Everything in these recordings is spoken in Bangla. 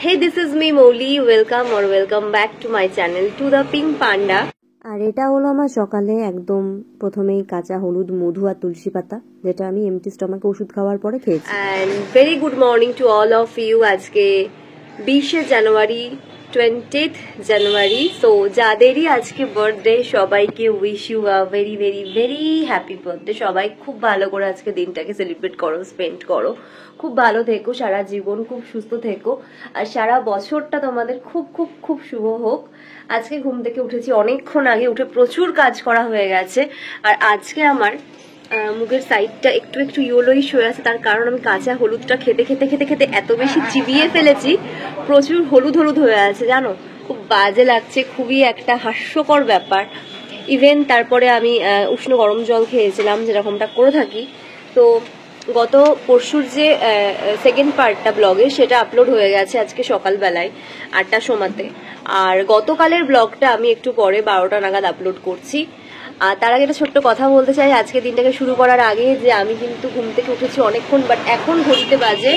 Hey, this is me Moli. Welcome back to my channel to the Pink Panda. আর এটা হলো আমার সকালে একদম প্রথমেই কাঁচা হলুদ মধু আর তুলসী পাতা, যেটা আমি এমটি স্টমাকে ওষুধ খাওয়ার পরে খেয়েছি। And very good morning to all of you. আজকে 20 জানুয়ারি 20th জানুয়ারি। সো যাদেরই আজকে বার্থডে সবাইকে wish you a very very very happy birthday. সবাই খুব ভালো করে আজকে দিনটাকে সেলিব্রেট করো, স্পেন্ড করো, খুব ভালো থেকো, সারা জীবন খুব সুস্থ থেকো, আর সারা বছরটা তোমাদের খুব খুব খুব শুভ হোক। আজকে ঘুম থেকে উঠেছি অনেকক্ষণ আগে, উঠে প্রচুর কাজ করা হয়ে গেছে। আর আজকে আমার মুখের সাইডটা একটু একটু ইয়েলোইশ হয়ে আছে, তার কারণ আমি কাঁচা হলুদটা খেতে খেতে খেতে খেতে এত বেশি চিবিয়ে ফেলেছি, প্রচুর হলুদ হলুদ হয়ে আছে জানো, খুব বাজে লাগছে, খুবই একটা হাস্যকর ব্যাপার। ইভেন তারপরে আমি উষ্ণ গরম জল খেয়েছিলাম, যেরকমটা করে থাকি। তো গত পরশুর যে সেকেন্ড পার্টটা ব্লগের, সেটা আপলোড হয়ে গেছে আজকে সকালবেলায় 8টার সময়তে। আর গতকালের ব্লগটা আমি একটু পরে 12টা নাগাদ আপলোড করছি। আর তার আগে একটা ছোট্ট কথা বলতে চাই আজকে দিনটাকে শুরু করার আগে, যে আমি কিন্তু ঘুম থেকে উঠেছি অনেকক্ষণ, বাট এখন ঘড়িতে বাজে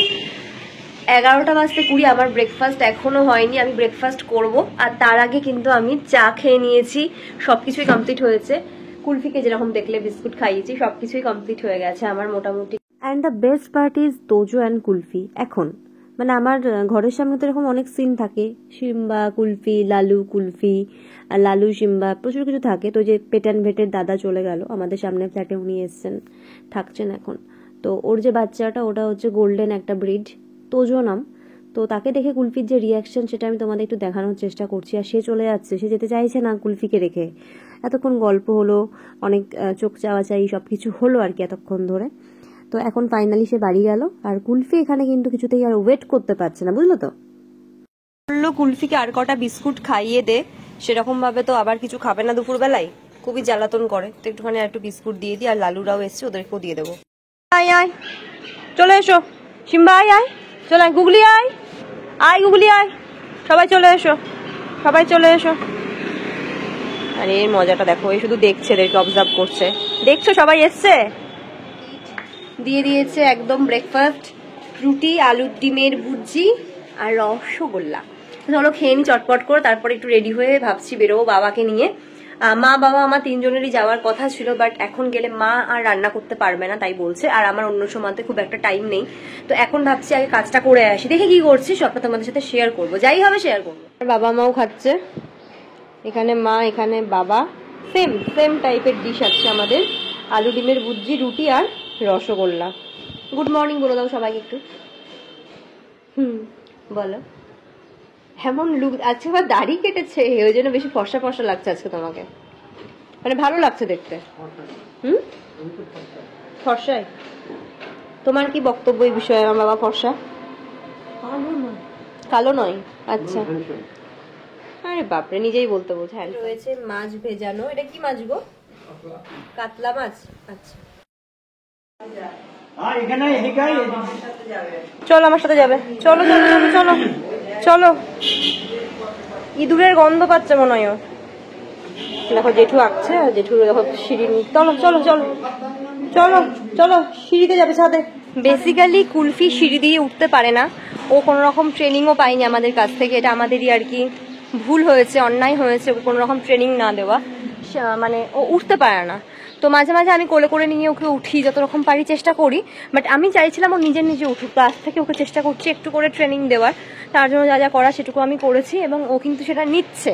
11টা বাজতে 20। আমার ব্রেকফাস্ট এখনো হয়নি, আমি ব্রেকফাস্ট করব। আর তার আগে কিন্তু আমি চা খেয়ে নিয়েছি, সবকিছুই কমপ্লিট হয়েছে। কুলফিকে যেরকম দেখলে বিস্কুট খাইয়েছি, সবকিছুই কমপ্লিট হয়ে গেছে আমার মোটামুটি। And the best part is Tojo and kulfi. এখন মানে আমার ঘরের সামনে তো এরকম অনেক সিন থাকে, সিম্বা কুলফি, লালু কুলফি, লালু সিম্বা, প্রচুর কিছু থাকে। তো যে পেটান ভেটের দাদা চলে গেল, আমাদের সামনে ফ্ল্যাটে উনি এসছেন, থাকছেন এখন। তো ওর যে বাচ্চাটা, ওটা হচ্ছে গোল্ডেন একটা ব্রিড, তোজো নাম। তো তাকে দেখে কুলফির যে রিয়াকশন, সেটা আমি তোমাদের একটু দেখানোর চেষ্টা করছি। আর সে চলে যাচ্ছে, সে যেতে চাইছে না কুলফিকে রেখে। এতক্ষণ গল্প হলো, অনেক চোখ চাওয়াচাই সবকিছু হলো আর কি এতক্ষণ ধরে। তো এখন ফাইনালি সে বাড়ি গেল। আর কুলফি এখানে কিন্তু কিছুতেই আর ওয়েট করতে পারছে না, বুঝলো তো। বললো কুলফিকে আর কটা বিস্কুট খাইয়ে দে, সেরকম ভাবে তো আবার কিছু খাবে না দুপুরবেলায়, খুবই জ্বালাতন করে। তো একটুখানি আর একটু বিস্কুট দিয়ে দিই, আর লালুরাও এসছে, ওদেরকেও দিয়ে দেবো। আয় আয়, চলে এসো সিম্বা, আয় আয়, চলে আয় গুগলি, আয় আয় গুগলি, আয়, সবাই চলে এসো, সবাই চলে এসো। আরে এর মজাটা দেখো, এই শুধু দেখছে, এদেরকে অবজার্ভ করছে। দেখছো সবাই এসছে, দিয়ে দিয়েছে একদম ব্রেকফাস্ট, রুটি, আলুর ডিমের ভুজি আর রসগোল্লা। চলো খেয়ে নি চটপট করে, তারপরে একটু রেডি হয়ে ভাবছি বেরোবো বাবাকে নিয়ে। মা বাবা আমার তিনজনেরই যাওয়ার কথা ছিল, বাট এখন গেলে মা আর রান্না করতে পারবে না তাই বলছে, আর আমার অন্য সময়তে খুব একটা টাইম নেই। তো এখন ভাবছি আগে কাজটা করে আসি, দেখে কি করছি সবটা তোমাদের সাথে শেয়ার করবো, যাই হবে শেয়ার করবো। বাবা মাও খাচ্ছে, এখানে মা, এখানে বাবা, সেম সেম টাইপের ডিশ আছে আমাদের, আলু ডিমের ভুজি, রুটি আর রসগোল্লা। গুড মর্নিং বলে দাও সবাইকে একটু। বলো। এমন লুক আজকে, আবার দাড়ি কেটেছে, ওই জন্য বেশি ফর্সা ফর্সা লাগছে আজকে তোমাকে, মানে ভালো লাগছে দেখতে। ফর্সায় তোমার কি বক্তব্য এই বিষয়ে? আমার বাবা ফর্সা, কালো নয়, আচ্ছা। আরে বাপরে, নিজেই বলতে বলছে। হ্যাঁ, রয়েছে মাছ ভেজানো। এটা কি মাছ গো? কাতলা মাছ, আচ্ছা। চলো আমার সাথে যাবে, চলো চলো চলো চলো চলো। ইঁদুরের গন্ধ পাচ্ছে মনে হয়। দেখো জেঠু আঁকছে, আর জেঠু দেখো সিঁড়ি, চলো চলো চলো চলো চলো, সিঁড়িতে যাবে ছাদে। বেসিক্যালি কুলফি সিঁড়ি দিয়ে উঠতে পারে না, ও কোনো রকম ট্রেনিংও পায়নি আমাদের কাছ থেকে। এটা আমাদেরই আর কি ভুল হয়েছে, অন্যায় হয়েছে, কোনো রকম ট্রেনিং না দেওয়া, মানে ও উঠতে পারে না। তো মাঝে মাঝে আমি কোলে করে নিয়ে ওকে উঠি, যত রকম পারি চেষ্টা করি, বাট আমি চাইছিলাম ও নিজে নিজে উঠুক। তো আজ থেকে ওকে চেষ্টা করছি একটু করে ট্রেনিং দেওয়ার, তার জন্য যা যা করা সেটুকু আমি করেছি, এবং ও কিন্তু সেটা নিচ্ছে।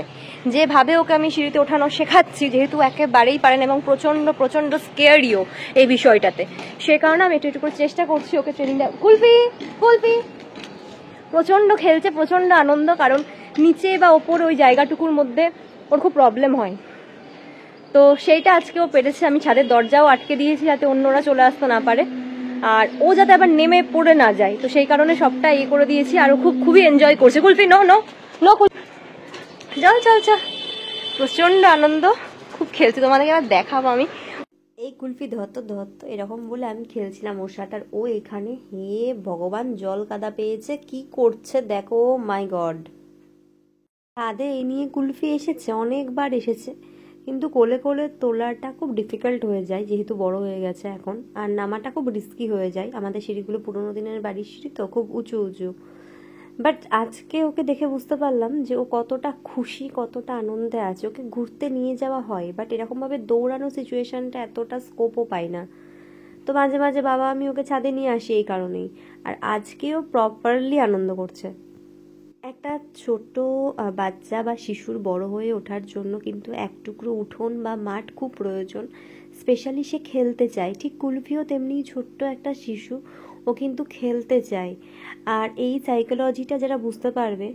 যেভাবে ওকে আমি সিঁড়িতে ওঠানো শেখাচ্ছি, যেহেতু একেবারেই পারেন এবং প্রচণ্ড প্রচণ্ড স্কেয়ারিও এই বিষয়টাতে, সে কারণে আমি একটু একটু করে চেষ্টা করছি ওকে ট্রেনিং দেওয়া। কুলফি কুলফি প্রচণ্ড খেলছে, প্রচণ্ড আনন্দ, কারণ নিচে বা ওপরে ওই জায়গাটুকুর মধ্যে ওর খুব প্রবলেম হয়। তো সেইটা আজকেও পেরেছে। আমি ছাদের দরজাও আটকে দিয়েছি যাতে অন্যরা চলে আসতে না পারে, আর ও যাতে আবার নেমে পড়ে না যায়, তো সেই কারণে সবটা ইয়ে করে দিয়েছি। আর ও খুবই এনজয় করছে। কুলফি নো নো নো, চল চল চল, প্রচন্ড আনন্দ, খুব খেলছে। তোমাদেরকে আবার দেখাবো আমি। এই কুলফি ধরতো ধরতো এরকম বলে আমি খেলছিলাম ওর সাথে, আর ও এখানে হে ভগবান জল কাদা পেয়েছে, কি করছে দেখো, মাই গড। ছাদে এই নিয়ে কুলফি এসেছে, অনেকবার এসেছে, কিন্তু কোলে কোলে তোলাটা খুব ডিফিকাল্ট হয়ে যায়, যেহেতু বড় হয়ে গেছে এখন। আর নামাটা খুব রিস্কি হয়ে যায়, আমাদের সিঁড়িগুলো পুরোনো দিনের বাড়ির সিঁড়ি তো, খুব উঁচু উঁচু। বাট আজকে ওকে দেখে বুঝতে পারলাম যে ও কতটা খুশি, কতটা আনন্দে আছে। ওকে ঘুরতে নিয়ে যাওয়া হয়, বাট এরকমভাবে দৌড়ানো সিচুয়েশনটা এতটা স্কোপও পাই না। তো মাঝে মাঝে বাবা আমি ওকে ছাদে নিয়ে আসি এই কারণেই। আর আজকেও প্রপারলি আনন্দ করছে। একটা ছোট বাচ্চা বা শিশুর বড় হয়ে ওঠার জন্য কিন্তু এক টুকরো উঠোন বা মাঠ খুব প্রয়োজন। স্পেশালি সে খেলতে চায়, ঠিক কুলফিও তেমনি ছোট্ট একটা শিশু, ও কিন্তু খেলতে চায়। আর এই সাইকোলজিটা যারা বুঝতে পারবে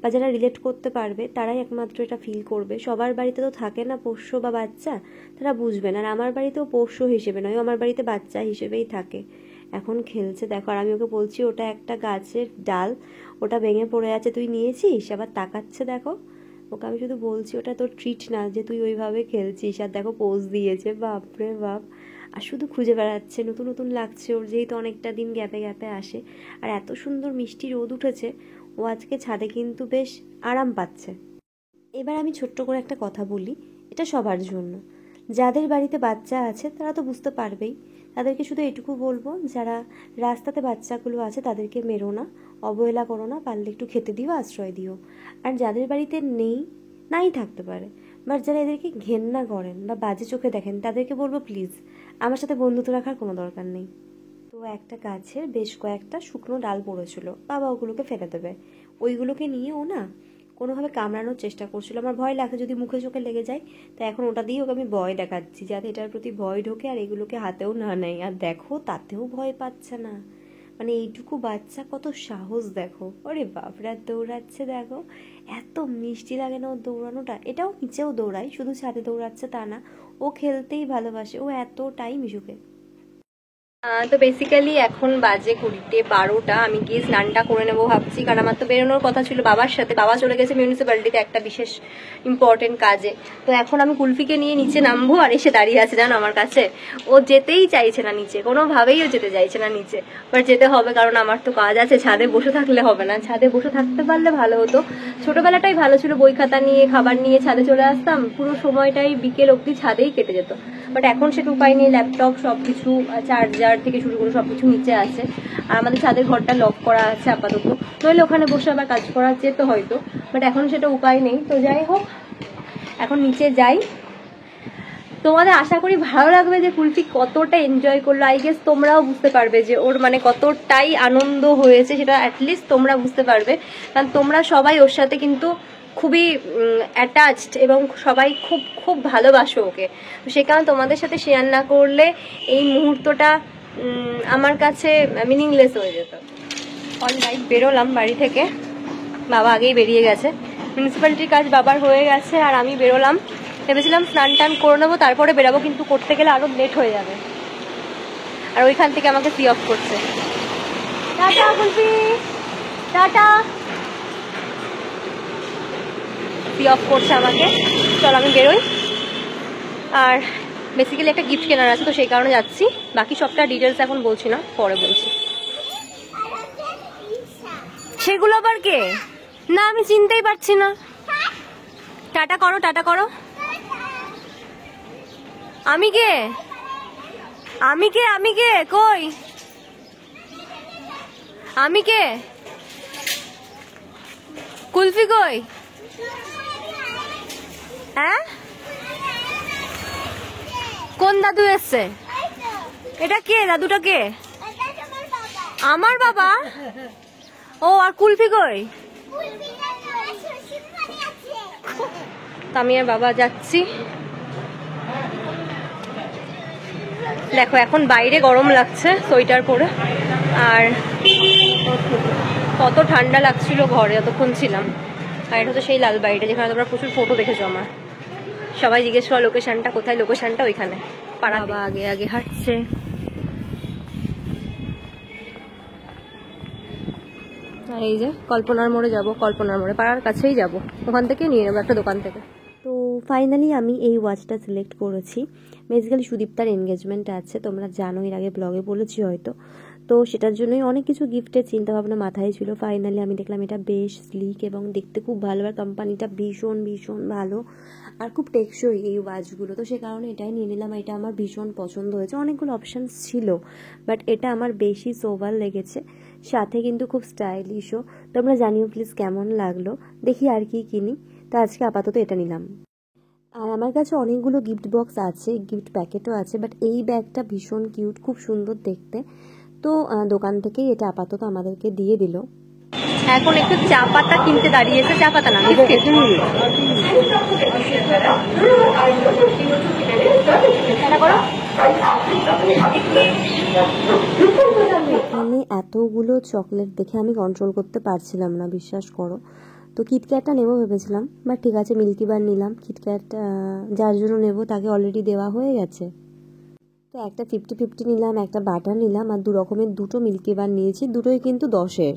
বা যারা রিলেট করতে পারবে তারাই একমাত্র এটা ফিল করবে। সবার বাড়িতে তো থাকে না পোষ্য বা বাচ্চা, তারা বুঝবেন। আর আমার বাড়িতেও পোষ্য হিসেবে নয়, আমার বাড়িতে বাচ্চা হিসেবেই থাকে। এখন খেলছে দেখো, আর আমি ওকে বলছি ওটা একটা গাছের ডাল, ওটা ভেঙে পড়ে আছে, তুই নিয়েছিস? আবার তাকাচ্ছে দেখো। ওকে আমি শুধু বলছি ওটা তোর ট্রিট না যে তুই ওইভাবে খেলছিস। আর দেখো পোজ দিয়েছে, বাপরে বাপ। আর শুধু খুঁজে বেড়াচ্ছে, নতুন নতুন লাগছে ওর, যেহেতু অনেকটা দিন গ্যাপে গ্যাপে আসে। আর এত সুন্দর মিষ্টি রোদ উঠেছে, ও আজকে ছাদে কিন্তু বেশ আরাম পাচ্ছে। এবার আমি ছোট্ট করে একটা কথা বলি, এটা সবার জন্য। যাদের বাড়িতে বাচ্চা আছে তারা তো বুঝতে পারবেই। তাদেরকে শুধু এটুকু বলবো, যারা রাস্তাতে বাচ্চাগুলো আছে তাদেরকে মেরো না, অবহেলা করো না, পারলে একটু খেতে দিও, আশ্রয় দিও। আর যাদের বাড়িতে নেই, নাই থাকতে পারে, বাট যারা এদেরকে ঘেন্না করেন বা বাজে চোখে দেখেন, তাদেরকে বলবো প্লিজ আমার সাথে বন্ধুত্ব রাখার কোনো দরকার নেই। তো একটা গাছের বেশ কয়েকটা শুকনো ডাল পড়েছিল, বাবা ওগুলোকে ফেলে দেবে। ওইগুলোকে নিয়ে ও না কোনোভাবে কামড়ানোর চেষ্টা করছিল। আমার ভয় লাগছে যদি মুখে চোখে লেগে যায়, তাই এখন ওটা দিয়ে ওকে আমি ভয় দেখাচ্ছি যাতে এটার প্রতি ভয় ঢোকে আর এগুলোকে হাতেও না নেয়। আর দেখো তাতেও ভয় পাচ্ছে না, মানে এইটুকু বাচ্চা কত সাহস দেখো। ওরে বাপরা দৌড়াচ্ছে দেখো, এত মিষ্টি লাগে না ওর দৌড়ানোটা। এটাও নিচেও দৌড়ায়, শুধু ছাদে দৌড়াচ্ছে তা না, ও খেলতেই ভালোবাসে, ও এতটাই মিশুকে। তো বেসিক্যালি এখন বাজে 12:30। আমি গিয়ে স্নানটা করে নেবো ভাবছি, কারণ আমার তো বেরোনোর কথা ছিল বাবার সাথে। বাবা চলে গেছে মিউনিসিপ্যালিটিতে একটা বিশেষ ইম্পর্টেন্ট কাজে। তো এখন আমি কুলফিকে নিয়ে নিচে নামবো, আর এসে দাঁড়িয়ে আছে জানো আমার কাছে। ও যেতেই চাইছে না নিচে, কোনোভাবেই ও যেতে চাইছে না নিচে। বাট যেতে হবে, কারণ আমার তো কাজ আছে। ছাদে বসে থাকলে হবে না, ছাদে বসে থাকতে পারলে ভালো হতো। ছোটবেলাটাই ভালো ছিল, বই খাতা নিয়ে খাবার নিয়ে ছাদে চলে আসতাম, পুরো সময়টাই বিকেল অবধি ছাদেই কেটে যেত। বাট এখন সেটা উপায় নেই, ল্যাপটপ সবকিছু, চার্জার থেকে শুরু করে সবকিছু নিচে আছে। আর আমাদের ছাদের ঘরটা লক করা আছে আপাতত, নইলে ওখানে বসে আবার কাজ করা যেত হয়তো, বাট এখন সেটা উপায় নেই। তো যাই হোক, এখন নিচে যাই। তোমাদের আশা করি ভালো লাগবে যে কুলফি কতটা এনজয় করলো। আই গেস তোমরাও বুঝতে পারবে যে ওর মানে কতটাই আনন্দ হয়েছে, সেটা অ্যাটলিস্ট তোমরা বুঝতে পারবে, কারণ তোমরা সবাই ওর সাথে কিন্তু খুবই অ্যাটাচড এবং সবাই খুব খুব ভালোবাসো ওকে। তো সে কারণে তোমাদের সাথে শেয়ার না করলে এই মুহূর্তটা আমার কাছে মিনিংলেস হয়ে যেত। অলরাইট বেরোলাম বাড়ি থেকে, বাবা আগেই বেরিয়ে গেছে, মিউনিসিপ্যালিটির কাজ বাবার হয়ে গেছে, আর আমি বেরোলাম। ভেবেছিলাম স্নান টান করে নেবো তারপরে বেরাবো, কিন্তু করতে গেলে আরো লেট হয়ে যাবে। আর ওইখান থেকে আমাকে সি অফ করছে। Tata Kulfi, tata. See off করছে আমাকে। চল আমি বেরোই। আর বেসিক্যালি একটা গিফট কেনার আছে, তো সেই কারণে যাচ্ছি। বাকি সবটা ডিটেলস এখন বলছি না, পরে বলছি। সেগুলো আবার কে? না আমি চিনতেই পারছি না। টাটা করো, টাটা করো। আমি কে? আমি কে? আমি কে? কই আমি কে? কুলফি কই? হ্যাঁ, কোন দাদু এসছে? এটা কে? দাদুটা কে? আমার বাবা। ও, আর কুলফি কই? আমি আর বাবা যাচ্ছি। দেখো এখন বাইরে গরম লাগছে সোয়েটার পরে, আর কত ঠান্ডা লাগছিল ঘরে যতক্ষণ ছিলাম। আর এটা তো সেই লালবাড়িটা যেখানে তোমরা প্রচুর ফটো দেখেছো আমার। সবাই জিজ্ঞেস করো লোকেশনটা কোথায়, লোকেশনটা ওইখানে। পাড়া বাবা আগে আগে হাঁটছে। আর এই যে কল্পনার মোড়ে যাব, কল্পনার মোড়ে পাড়ার কাছেই যাব, ওখান থেকে নিয়ে নেবো একটা দোকান থেকে। তো ফাইনালি আমি এই ওয়াচটা সিলেক্ট করেছি। বেসিক্যালি সুদীপ্তার এনগেজমেন্ট আছে, তোমরা জানো, এর আগে ব্লগে বলেছি হয়তো। তো তো সেটার জন্যই অনেক কিছু গিফটের চিন্তা ভাবনা মাথায় ছিল। ফাইনালি আমি দেখলাম এটা বেশ স্লিক এবং দেখতে খুব ভালো, আর কোম্পানিটা ভীষণ ভীষণ ভালো আর খুব টেকসই এই ওয়াচগুলো। তো সে কারণে এটাই নিয়ে নিলাম। এটা আমার ভীষণ পছন্দ হয়েছে। অনেকগুলো অপশানস ছিল বাট এটা আমার বেশি সোভার লেগেছে, সাথে কিন্তু খুব স্টাইলিশও। তোমরা জানিও প্লিজ কেমন লাগলো। দেখি আর কি কিনি। তো আজকে আপাতত এটা নিলাম। আর আমার কাছে অনেকগুলো গিফট বক্স আছে, গিফট প্যাকেটও আছে, বাট এই ব্যাগটা ভীষণ কিউট, খুব সুন্দর দেখতে। তো দোকান থেকেই এটা আপাতত আমাদেরকে দিয়ে দিল। এখন একটু চা পাতা কিনতে দাঁড়িয়েছে, চা পাতা না বিস্কিট। এখানে এতগুলো চকলেট দেখে আমি কন্ট্রোল করতে পারছিলাম না, বিশ্বাস করো। তো কিটক্যাটটা নেবো ভেবেছিলাম, বাট ঠিক আছে মিল্কিবার নিলাম। কিটক্যাট যার জন্য নেবো তাকে অলরেডি দেওয়া হয়ে গেছে। তো একটা 50-50 নিলাম, একটা বাটার নিলাম, আর 2 রকমের 2টো মিল্কিবার নিয়েছি, দুটোই কিন্তু 10-এর।